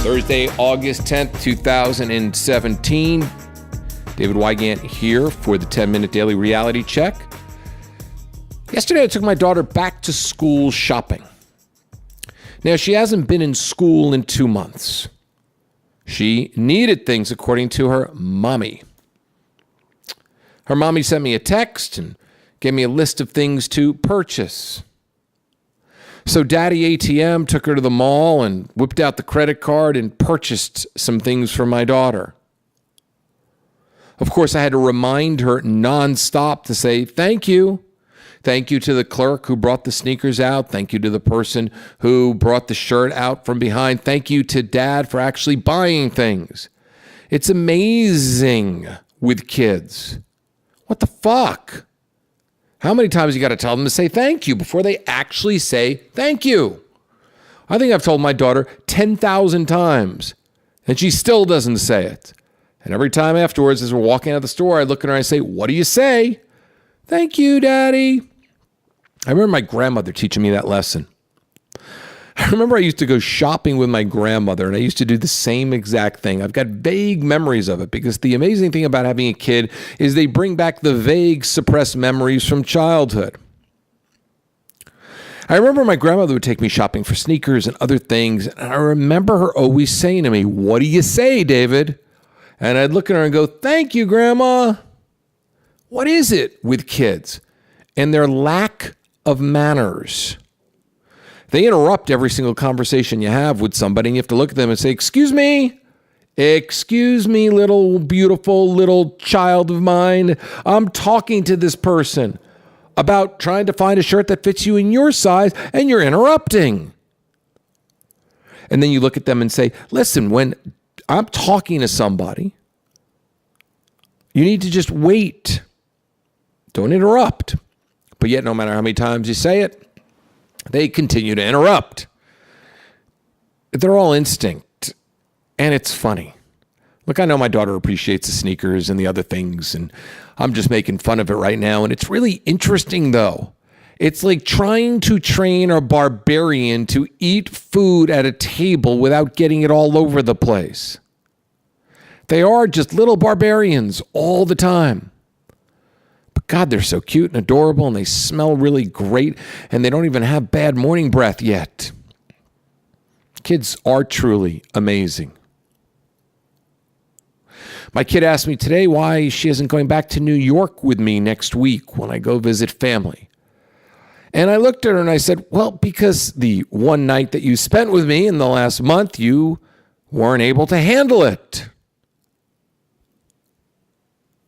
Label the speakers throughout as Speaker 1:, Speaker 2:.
Speaker 1: Thursday, August 10th, 2017. David Wygant here for the 10-minute daily reality check. Yesterday, I took my daughter back to school shopping. Now, she hasn't been in school in 2 months. She needed things according to her mommy. Her mommy sent me a text and gave me a list of things to purchase. So Daddy ATM took her to the mall and whipped out the credit card and purchased some things for my daughter. Of course, I had to remind her nonstop to say thank you. Thank you to the clerk who brought the sneakers out. Thank you to the person who brought the shirt out from behind. Thank you to Dad for actually buying things. It's amazing with kids. What the fuck? How many times you got to tell them to say thank you before they actually say thank you? I think I've told my daughter 10,000 times, and she still doesn't say it. And every time afterwards, as we're walking out of the store, I look at her and I say, what do you say? Thank you, Daddy. I remember my grandmother teaching me that lesson. I remember I used to go shopping with my grandmother, and I used to do the same exact thing. I've got vague memories of it because the amazing thing about having a kid is they bring back the vague, suppressed memories from childhood. I remember my grandmother would take me shopping for sneakers and other things, and I remember her always saying to me, what do you say, David? And I'd look at her and go, thank you, Grandma. What is it with kids and their lack of manners? They interrupt every single conversation you have with somebody, and you have to look at them and say, excuse me, little beautiful little child of mine. I'm talking to this person about trying to find a shirt that fits you in your size, and you're interrupting. And then you look at them and say, listen, when I'm talking to somebody, you need to just wait. Don't interrupt. But yet, no matter how many times you say it, they continue to interrupt. They're all instinct, and it's funny. Look, I know my daughter appreciates the sneakers and the other things, and I'm just making fun of it right now, and it's really interesting, though. It's like trying to train a barbarian to eat food at a table without getting it all over the place. They are just little barbarians all the time. God, they're so cute and adorable, and they smell really great, and they don't even have bad morning breath yet. Kids are truly amazing. My kid asked me today why she isn't going back to New York with me next week when I go visit family. And I looked at her and I said, well, because the one night that you spent with me in the last month, you weren't able to handle it.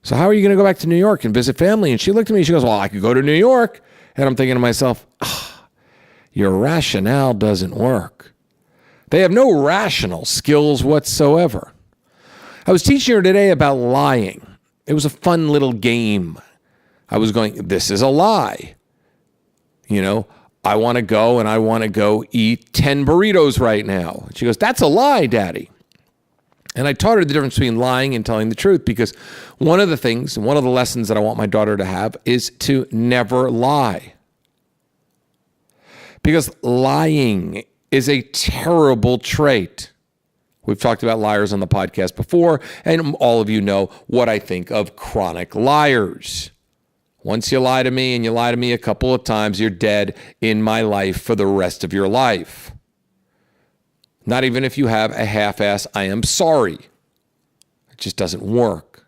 Speaker 1: So how are you going to go back to New York and visit family? And she looked at me and she goes, well, I could go to New York. And I'm thinking to myself, your rationale doesn't work. They have no rational skills whatsoever. I was teaching her today about lying. It was a fun little game. I was going, this is a lie. You know, I want to go and I want to go eat 10 burritos right now. And she goes, that's a lie, Daddy. And I taught her the difference between lying and telling the truth, because one of the things, one of the lessons that I want my daughter to have is to never lie. Because lying is a terrible trait. We've talked about liars on the podcast before, and all of you know what I think of chronic liars. Once you lie to me, and you lie to me a couple of times, you're dead in my life for the rest of your life. Not even if you have a half-ass, I am sorry. It just doesn't work.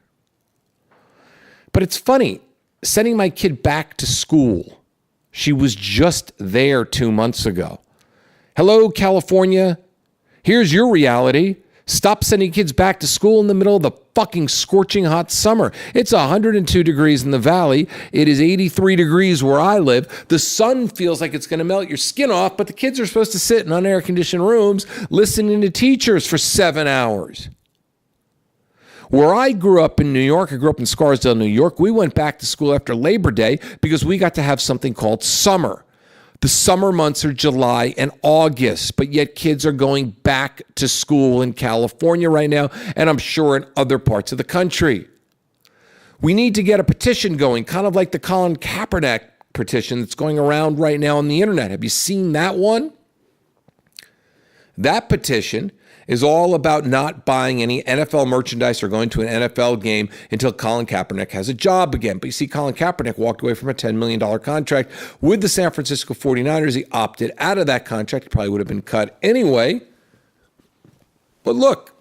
Speaker 1: But it's funny, sending my kid back to school. She was just there 2 months ago. Hello, California. Here's your reality. Stop sending kids back to school in the middle of the fucking scorching hot summer. It's 102 degrees in the valley. It is 83 degrees where I live. The sun feels like it's going to melt your skin off, but the kids are supposed to sit in unair-conditioned rooms listening to teachers for 7 hours. Where I grew up in New York, I grew up in Scarsdale, New York, we went back to school after Labor Day because we got to have something called summer. The summer months are July and August, but yet kids are going back to school in California right now, and I'm sure in other parts of the country. We need to get a petition going, kind of like the Colin Kaepernick petition that's going around right now on the internet. Have you seen that one? That petition is all about not buying any NFL merchandise or going to an NFL game until Colin Kaepernick has a job again. But you see, Colin Kaepernick walked away from a $10 million contract with the San Francisco 49ers. He opted out of that contract. He probably would have been cut anyway. But look,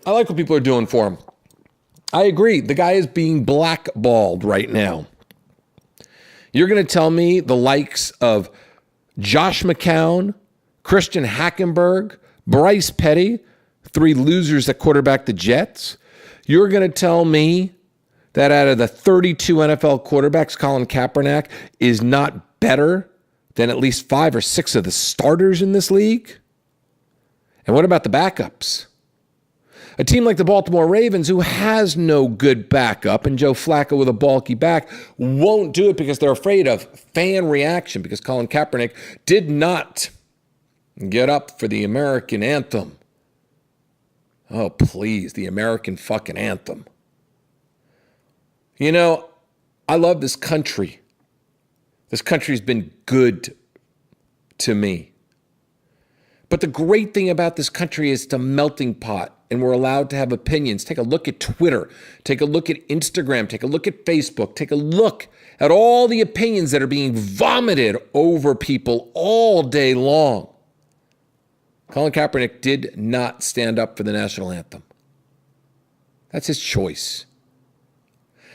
Speaker 1: I like what people are doing for him. I agree. The guy is being blackballed right now. You're going to tell me the likes of Josh McCown, Christian Hackenberg, Bryce Petty, 3 losers that quarterback the Jets. You're going to tell me that out of the 32 NFL quarterbacks, Colin Kaepernick is not better than at least 5 or 6 of the starters in this league? And what about the backups? A team like the Baltimore Ravens, who has no good backup, and Joe Flacco with a bulky back, won't do it because they're afraid of fan reaction, because Colin Kaepernick did not get up for the American anthem. Oh, please, the American fucking anthem. You know, I love this country. This country's been good to me. But the great thing about this country is it's a melting pot, and we're allowed to have opinions. Take a look at Twitter. Take a look at Instagram. Take a look at Facebook. Take a look at all the opinions that are being vomited over people all day long. Colin Kaepernick did not stand up for the national anthem. That's his choice.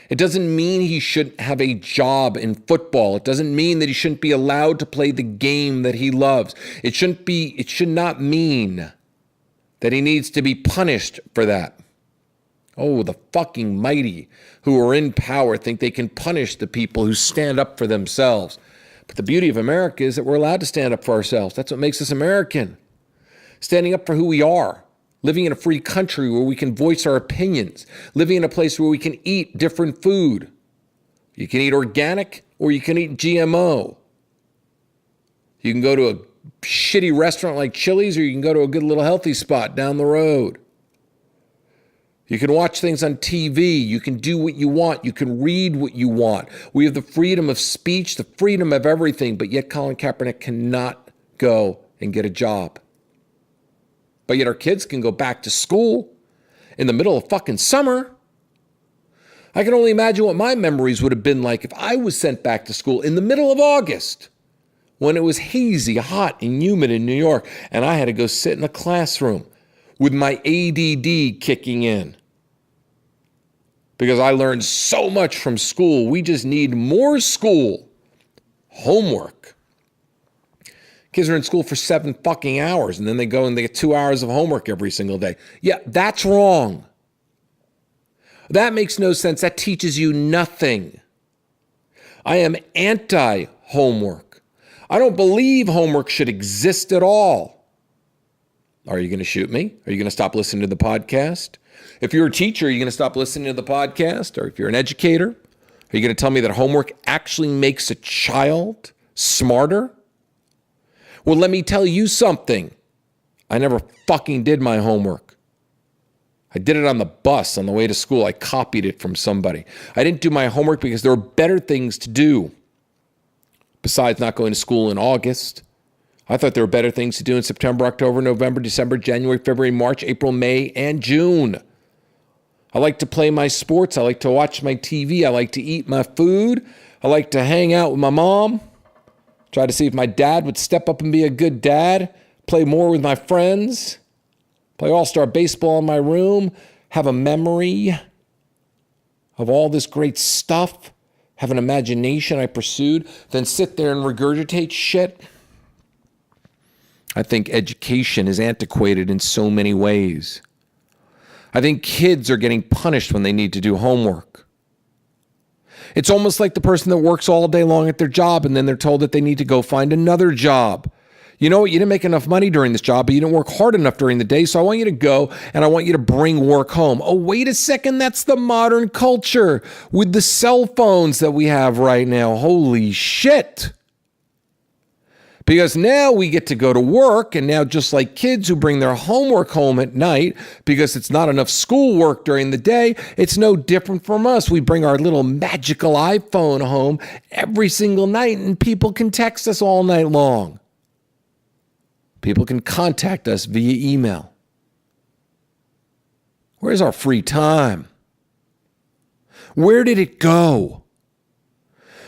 Speaker 1: It doesn't mean he shouldn't have a job in football. It doesn't mean that he shouldn't be allowed to play the game that he loves. It should not mean that he needs to be punished for that. Oh, the fucking mighty who are in power think they can punish the people who stand up for themselves. But the beauty of America is that we're allowed to stand up for ourselves. That's what makes us American. Standing up for who we are. Living in a free country where we can voice our opinions. Living in a place where we can eat different food. You can eat organic or you can eat GMO. You can go to a shitty restaurant like Chili's, or you can go to a good little healthy spot down the road. You can watch things on TV. You can do what you want. You can read what you want. We have the freedom of speech, the freedom of everything, but yet Colin Kaepernick cannot go and get a job. But yet our kids can go back to school in the middle of fucking summer. I can only imagine what my memories would have been like if I was sent back to school in the middle of August when it was hazy, hot, and humid in New York, and I had to go sit in a classroom with my ADD kicking in. Because I learned so much from school. We just need more school. Homework. Kids are in school for 7 fucking hours, and then they go and they get 2 hours of homework every single day. Yeah, that's wrong. That makes no sense. That teaches you nothing. I am anti-homework. I don't believe homework should exist at all. Are you going to shoot me? Are you going to stop listening to the podcast? If you're a teacher, are you going to stop listening to the podcast? Or if you're an educator, are you going to tell me that homework actually makes a child smarter? Well, let me tell you something. I never fucking did my homework. I did it on the bus on the way to school. I copied it from somebody. I didn't do my homework because there were better things to do besides not going to school in August. I thought there were better things to do in September, October, November, December, January, February, March, April, May, and June. I like to play my sports. I like to watch my TV. I like to eat my food. I like to hang out with my mom. Try to see if my dad would step up and be a good dad. Play more with my friends. Play all-star baseball in my room. Have a memory of all this great stuff. Have an imagination I pursued. Then sit there and regurgitate shit. I think education is antiquated in so many ways. I think kids are getting punished when they need to do homework. It's almost like the person that works all day long at their job and then they're told that they need to go find another job. You know what? You didn't make enough money during this job, but you didn't work hard enough during the day, so I want you to go and I want you to bring work home. Oh, wait a second. That's the modern culture with the cell phones that we have right now. Holy shit. Because now we get to go to work, and now just like kids who bring their homework home at night because it's not enough schoolwork during the day, it's no different from us. We bring our little magical iPhone home every single night, and people can text us all night long. People can contact us via email. Where's our free time? Where did it go?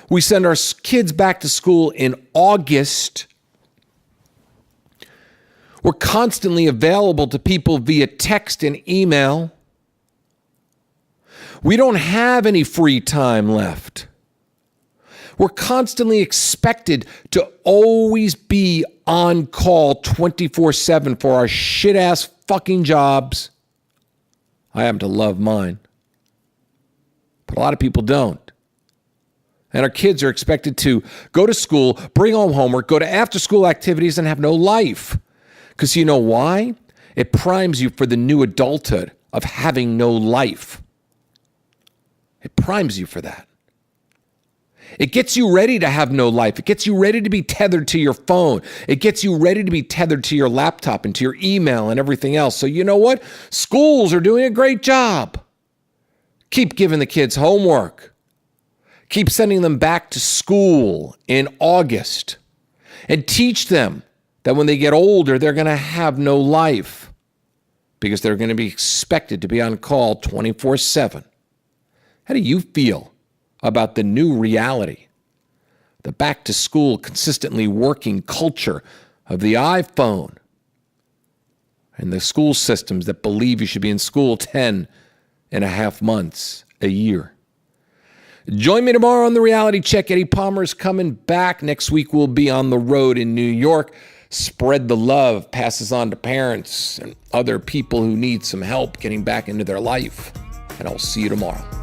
Speaker 1: We send our kids back to school in August. We're constantly available to people via text and email. We don't have any free time left. We're constantly expected to always be on call 24/7 for our shit-ass fucking jobs. I happen to love mine, but a lot of people don't. And our kids are expected to go to school, bring home homework, go to after-school activities, and have no life. Because you know why? It primes you for the new adulthood of having no life. It primes you for that. It gets you ready to have no life. It gets you ready to be tethered to your phone. It gets you ready to be tethered to your laptop and to your email and everything else. So you know what? Schools are doing a great job. Keep giving the kids homework. Keep sending them back to school in August. And teach them that when they get older, they're going to have no life because they're going to be expected to be on call 24/7. How do you feel about the new reality, the back-to-school, consistently working culture of the iPhone and the school systems that believe you should be in school 10 and a half months a year? Join me tomorrow on The Reality Check. Eddie Palmer's coming back. Next week, we'll be on the road in New York. Spread the love, passes on to parents and other people who need some help getting back into their life. And I'll see you tomorrow.